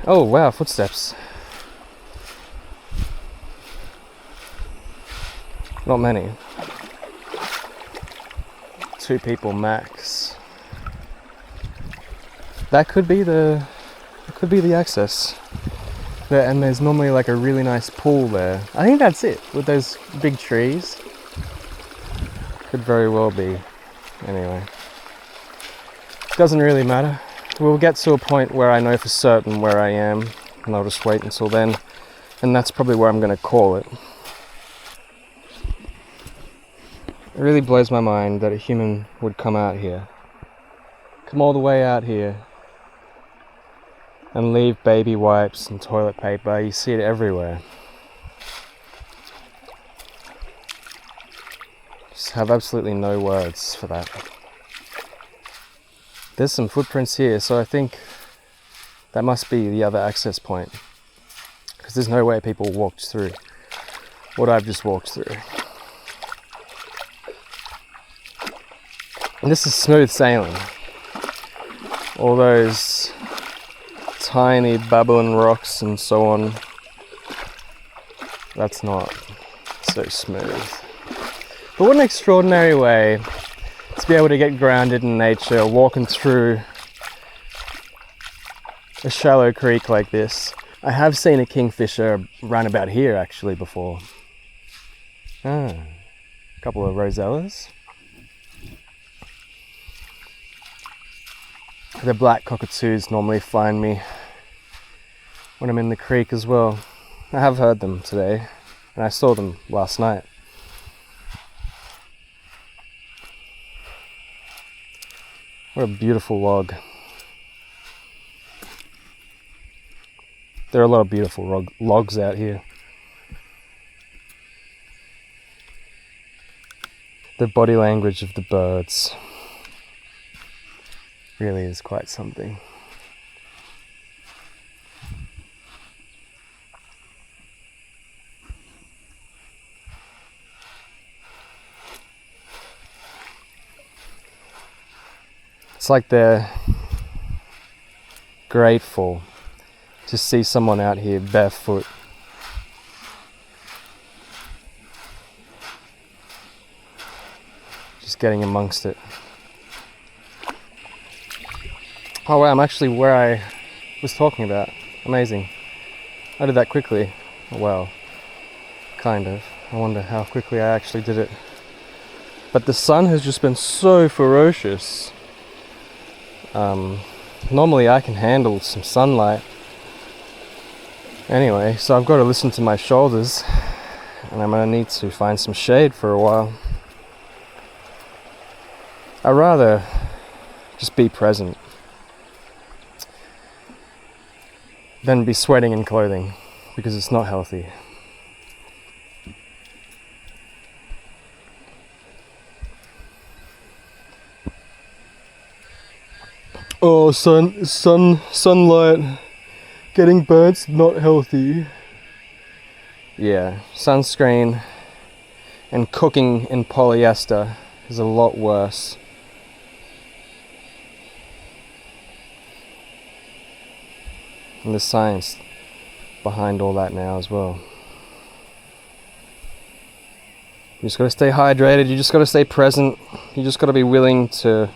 Oh wow, footsteps. Not many. 2 people max. That could be the access. There, and there's normally like a really nice pool there. I think that's it, with those big trees. Could very well be. Anyway. Doesn't really matter. We'll get to a point where I know for certain where I am, and I'll just wait until then. And that's probably where I'm going to call it. It really blows my mind that a human would come out here. Come all the way out here. And leave baby wipes and toilet paper. You see it everywhere. Just have absolutely no words for that. There's some footprints here, so I think that must be the other access point. Because there's no way people walked through what I've just walked through. And this is smooth sailing. All those tiny babbling rocks and so on, that's not so smooth. But what an extraordinary way to be able to get grounded in nature, walking through a shallow creek like this. I have seen a kingfisher run about here actually before. A couple of rosellas. The black cockatoos normally find me when I'm in the creek as well. I have heard them today, and I saw them last night. What a beautiful log. There are a lot of beautiful logs out here. The body language of the birds really is quite something. It's like they're grateful to see someone out here barefoot. Just getting amongst it. Oh wow, I'm actually where I was talking about. Amazing. I did that quickly. Oh, well, kind of. I wonder how quickly I actually did it. But the sun has just been so ferocious. Normally I can handle some sunlight. Anyway, so I've got to listen to my shoulders, and I'm going to need to find some shade for a while. I'd rather just be present than be sweating in clothing, because it's not healthy. Oh, sunlight, getting burnt's not healthy. Yeah, sunscreen and cooking in polyester is a lot worse. And there's science behind all that now as well. You just got to stay hydrated, you just got to stay present, you just got to be willing to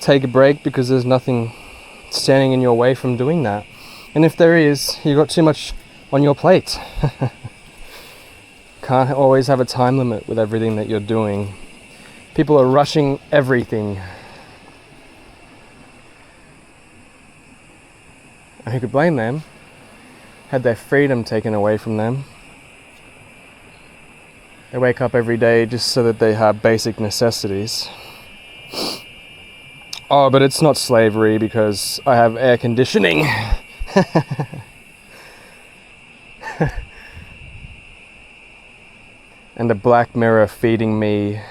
take a break, because there's nothing standing in your way from doing that. And if there is, you've got too much on your plate. Can't always have a time limit with everything that you're doing. People are rushing everything. And who could blame them? Had their freedom taken away from them. They wake up every day just so that they have basic necessities. Oh, but it's not slavery because I have air conditioning. And a black mirror feeding me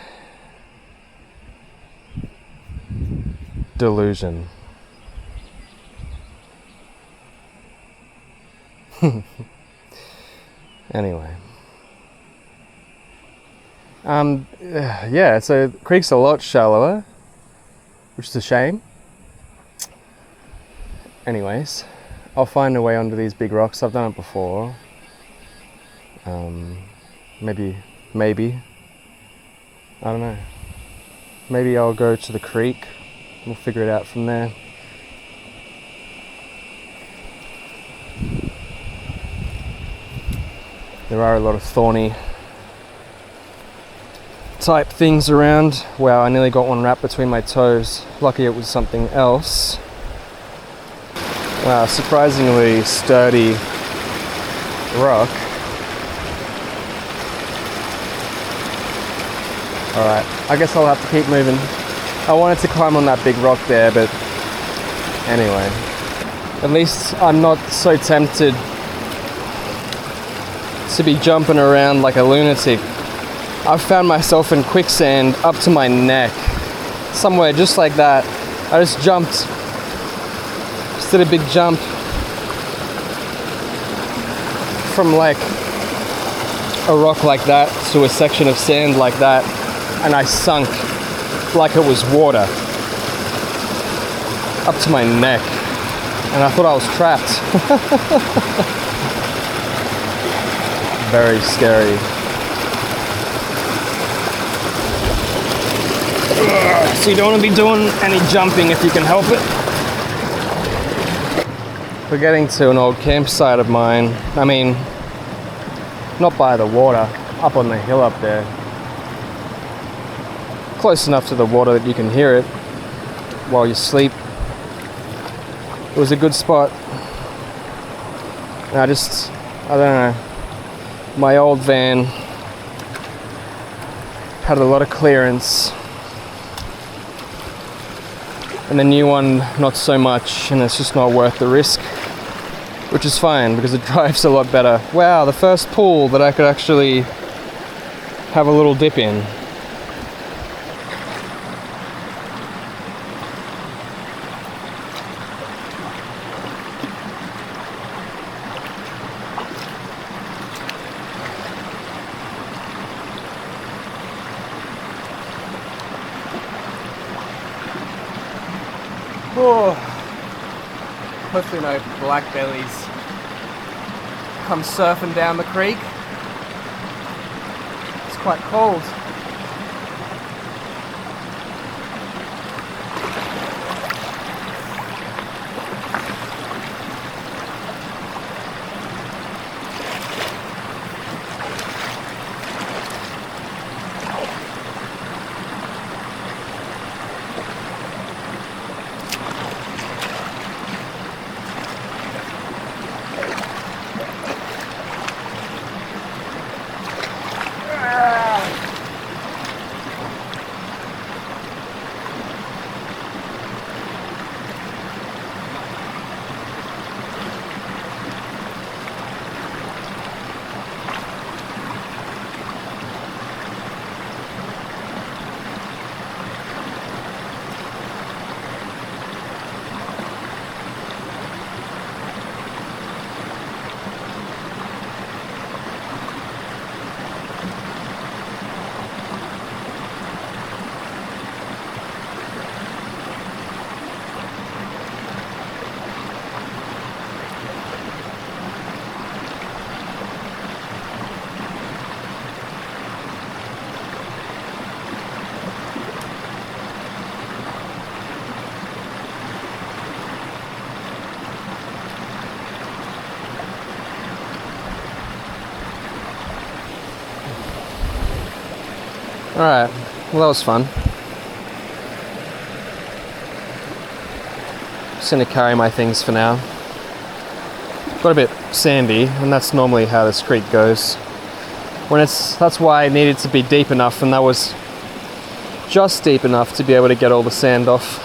delusion. Anyway. Yeah, so the creek's a lot shallower, which is a shame. Anyways, I'll find a way onto these big rocks. I've done it before. Maybe, I don't know. Maybe I'll go to the creek. We'll figure it out from there. There are a lot of thorny type things around. Wow, I nearly got one wrapped between my toes. Lucky it was something else. Wow, surprisingly sturdy rock. Alright, I guess I'll have to keep moving. I wanted to climb on that big rock there, but anyway. At least I'm not so tempted to be jumping around like a lunatic. I've found myself in quicksand up to my neck. Somewhere just like that. I just jumped. Just did a big jump from like a rock like that to a section of sand like that, and I sunk like it was water up to my neck, and I thought I was trapped. Very scary. So you don't want to be doing any jumping if you can help it. We're getting to an old campsite of mine. I mean, not by the water, up on the hill up there. Close enough to the water that you can hear it while you sleep. It was a good spot. And I don't know. My old van had a lot of clearance, and the new one not so much, and it's just not worth the risk, which is fine because it drives a lot better. Wow, the first pool that I could actually have a little dip in. Oh, hopefully no black bellies come surfing down the creek. It's quite cold. Alright, well that was fun. Just gonna carry my things for now. Got a bit sandy, and that's normally how this creek goes. That's why I needed to be deep enough, and that was just deep enough to be able to get all the sand off.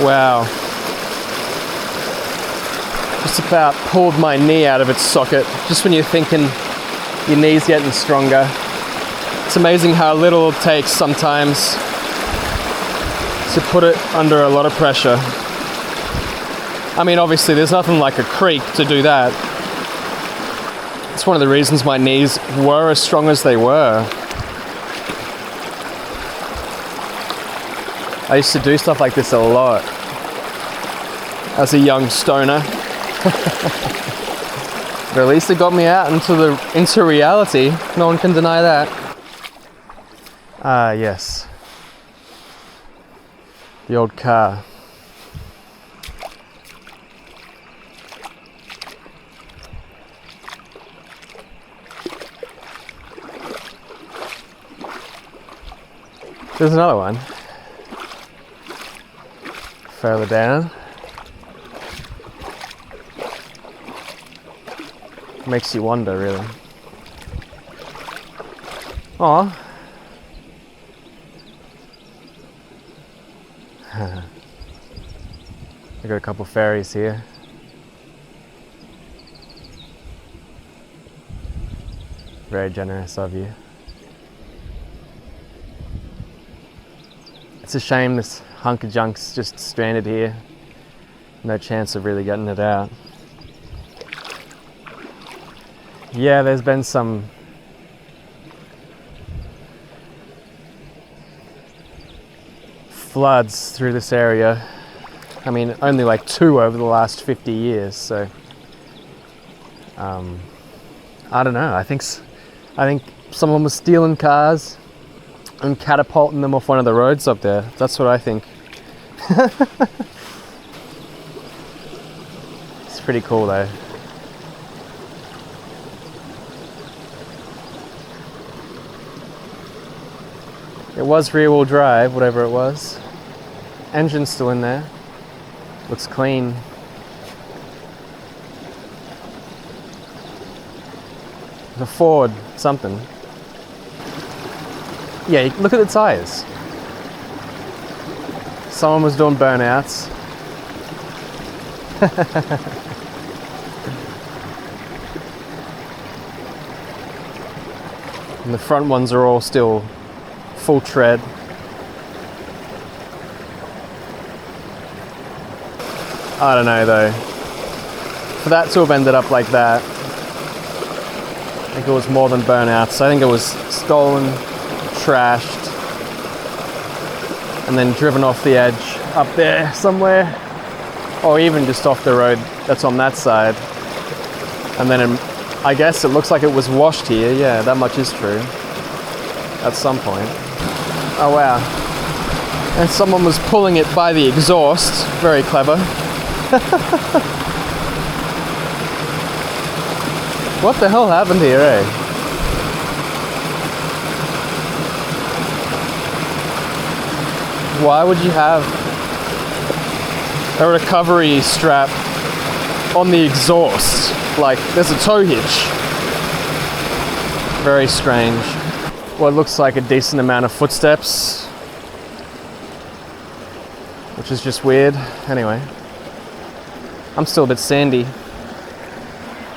Wow. Just about pulled my knee out of its socket, just when you're thinking your knee's getting stronger. It's amazing how little it takes sometimes to put it under a lot of pressure. I mean, obviously there's nothing like a creek to do that. It's one of the reasons my knees were as strong as they were. I used to do stuff like this a lot. as a young stoner. But at least it got me out into reality. No one can deny that. Ah, yes. The old car. There's another one. Further down. Makes you wonder, really. Aw. I got a couple ferries here. Very generous of you. It's a shame this hunk of junk's just stranded here. No chance of really getting it out. Yeah, there's been some floods through this area. I mean, only like 2 over the last 50 years, so I don't know. I think someone was stealing cars and catapulting them off one of the roads up there. That's what I think. It's pretty cool though. It was rear-wheel drive, whatever it was. Engine's still in there. Looks clean. The Ford something. Yeah, look at the tires. Someone was doing burnouts. And the front ones are all still full tread. I don't know though. For that to have ended up like that, I think it was more than burnouts. I think it was stolen, trashed, and then driven off the edge up there somewhere, or even just off the road that's on that side. And then I guess it looks like it was washed here. Yeah, that much is true. At some point. Oh wow. And someone was pulling it by the exhaust. Very clever. What the hell happened here, eh? Why would you have a recovery strap on the exhaust? Like, there's a tow hitch. Very strange. What looks like a decent amount of footsteps, which is just weird. Anyway, I'm still a bit sandy,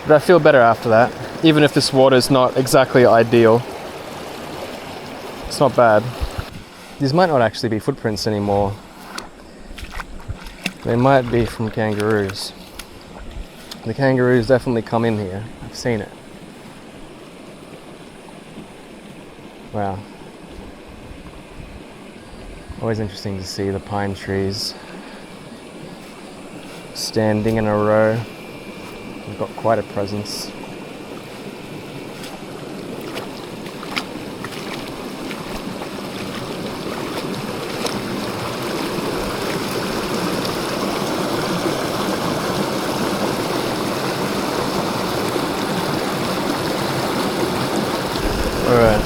but I feel better after that. Even if this water is not exactly ideal, it's not bad. These might not actually be footprints anymore. They might be from kangaroos. The kangaroos definitely come in here. I've seen it. Wow. Always interesting to see the pine trees standing in a row. They've got quite a presence. Alright.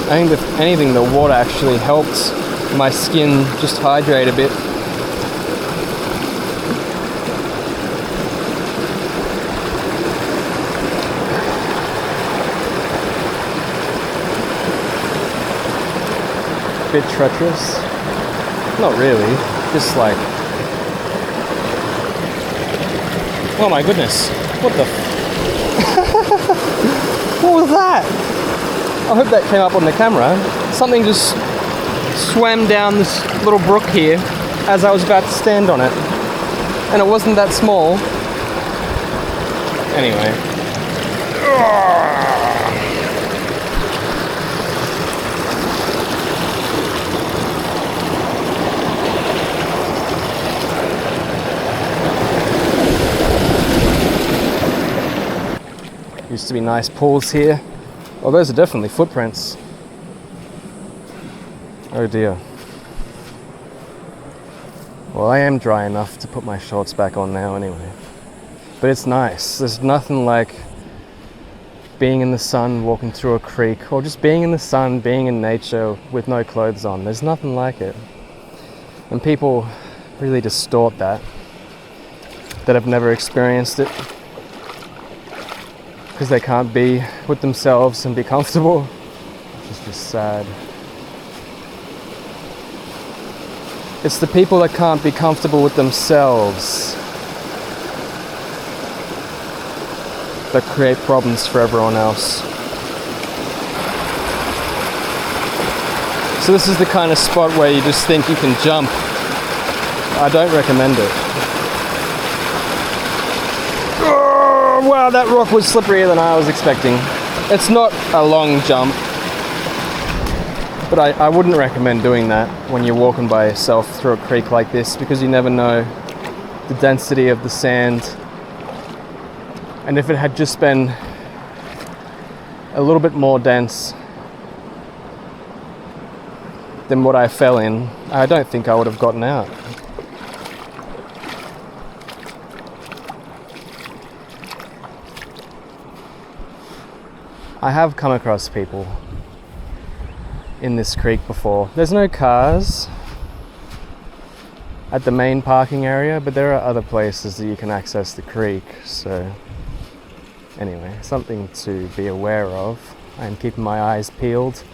I think if anything, the water actually helped my skin just hydrate a bit. Bit treacherous. Not really. Just like... Oh my goodness. What the... What was that? I hope that came up on the camera. Something just swam down this little brook here as I was about to stand on it. And it wasn't that small. Anyway. Used to be nice pools here. Well, those are definitely footprints. Oh dear. Well, I am dry enough to put my shorts back on now anyway. But it's nice. There's nothing like being in the sun, walking through a creek, or just being in the sun, being in nature with no clothes on. There's nothing like it. And people really distort that have never experienced it, because they can't be with themselves and be comfortable. It's just sad. It's the people that can't be comfortable with themselves that create problems for everyone else. So this is the kind of spot where you just think you can jump. I don't recommend it. Oh, wow, that rock was slipperier than I was expecting. It's not a long jump, but I wouldn't recommend doing that when you're walking by yourself through a creek like this, because you never know the density of the sand. And if it had just been a little bit more dense than what I fell in, I don't think I would have gotten out. I have come across people in this creek before. There's no cars at the main parking area, but there are other places that you can access the creek. So anyway, something to be aware of. I'm keeping my eyes peeled.